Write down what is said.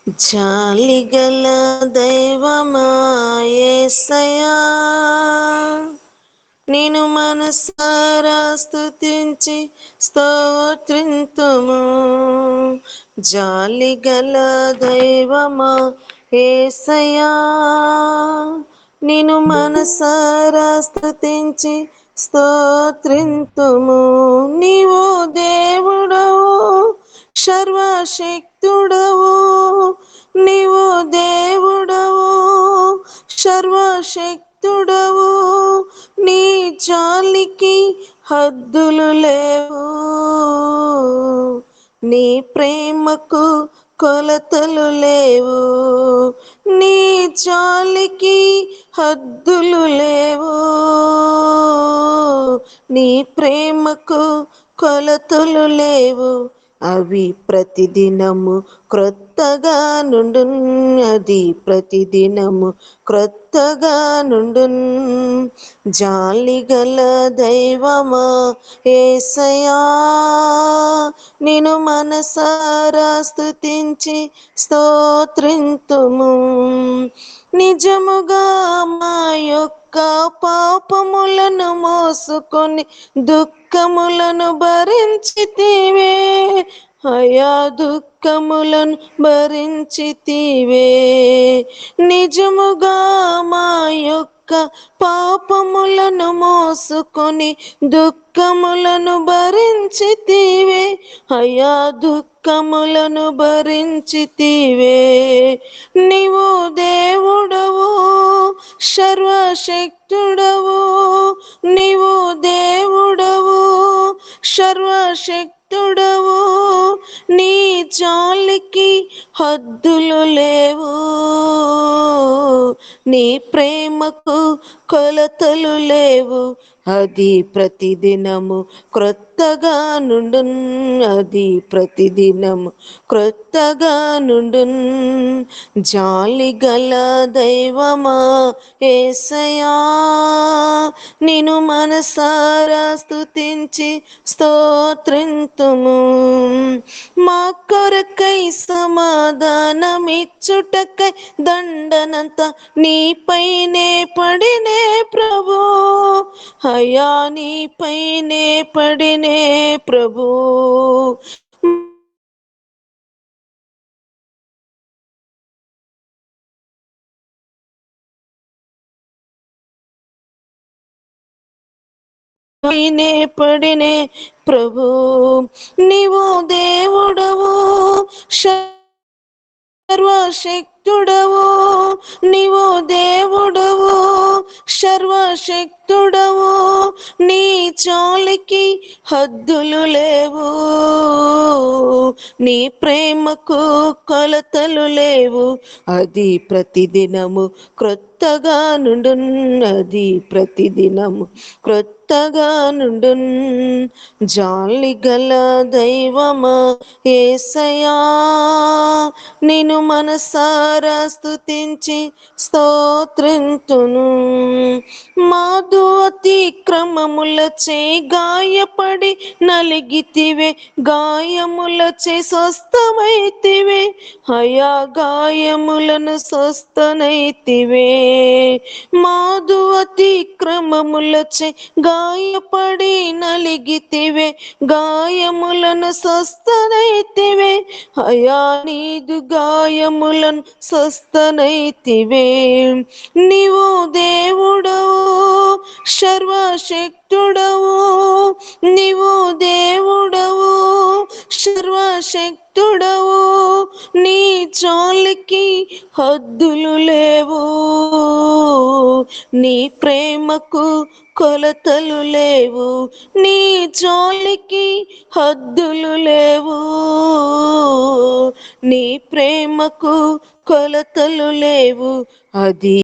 జాలిగల దైవమా యేసయ్యా, నేను మనసారా స్తుతించి స్తోత్రింతుము. జాలిగల దైవమా యేసయ్యా, నేను మనసారా స్తుతించి స్తోత్రింతుము. నీవు దేవుడవు, సర్వశక్తుడవు, నీవు దేవుడవు, సర్వశక్తుడవు, నీ జాలికి హద్దులు లేవు, నీ ప్రేమకు కొలతలు లేవు, నీ జాలికి హద్దులు లేవు, నీ ప్రేమకు కొలతలు లేవు. అవి ప్రతిదినము క్రొత్తగా నుండున్, అది ప్రతిదినము క్రొత్తగా నుండున్. జాలిగల దైవమా యేసయ్యా, నేను మనసారా స్తుతించి స్తోత్రింతుము. నిజముగా మా యొక్క పాపములను మోసుకొని దుఃఖములను భరించితివే అయా, దుఃఖములను భరించితివే. నిజముగా మా యొక్క పాపములను మోసుకొని దుఃఖములను భరించితివే అయా, దుఃఖములను భరించితివే. నీవు దేవుడవు, సర్వశక్తుడవు, నీవు దేవుడవు, సర్వశక్తుడవు, నీ జాలికి హద్దులు లేవు, నీ ప్రేమకు కొలతలు లేవు. అది ప్రతిదినము క్రొత్తగా నుండున్, అది ప్రతిదినము క్రొత్తగా నుండున్. జాలిగల దైవమా యేసయ్యా, నేను మనసారా స్తుతించి స్తోత్రింతుము. మా కొరకై సమాధానమిచ్చుటకై దండనంత నీపైనే పడినే ప్రభు అయా, నీపైనే పడినే ప్రభు. పైనే పడినే ప్రభు, నీవు దేవుడవు, సర్వశక్తుడవు, నీవు దేవుడవు, సర్వశక్తుడవు, నీ జాలికి హద్దులు లేవు, నీ ప్రేమకు కొలతలు లేవు. అది ప్రతిదినము క్రొత్తగా నుండున్, అది ప్రతిదినము క్రొత్తగా నుండున్. జాలిగల దైవమా యేసయ్యా, నేను మనసారా స్తుతించి స్తోత్రింతును. మాదు అతిక్రమములచే గాయపడి నలిగితివే, గాయములచే స్వస్థమైతివే అయా, గాయములను స్వస్థనైతివే. మాదు అతిక్రమములచే గాయపడి నలిగితివే, గాయములను స్వస్థనైతివే అయా, నీదు గాయములను స్వస్థనైతివే. నీవు దేవుడవు, సర్వశక్తుడవు, నీవు దేవుడవు, సర్వశక్తుడవు, నీ జాలికి హద్దులు లేవు, నీ ప్రేమకు కొలతలు లేవు, నీ జాలికి హద్దులు లేవు, నీ ప్రేమకు కొలతలు లేవు. అది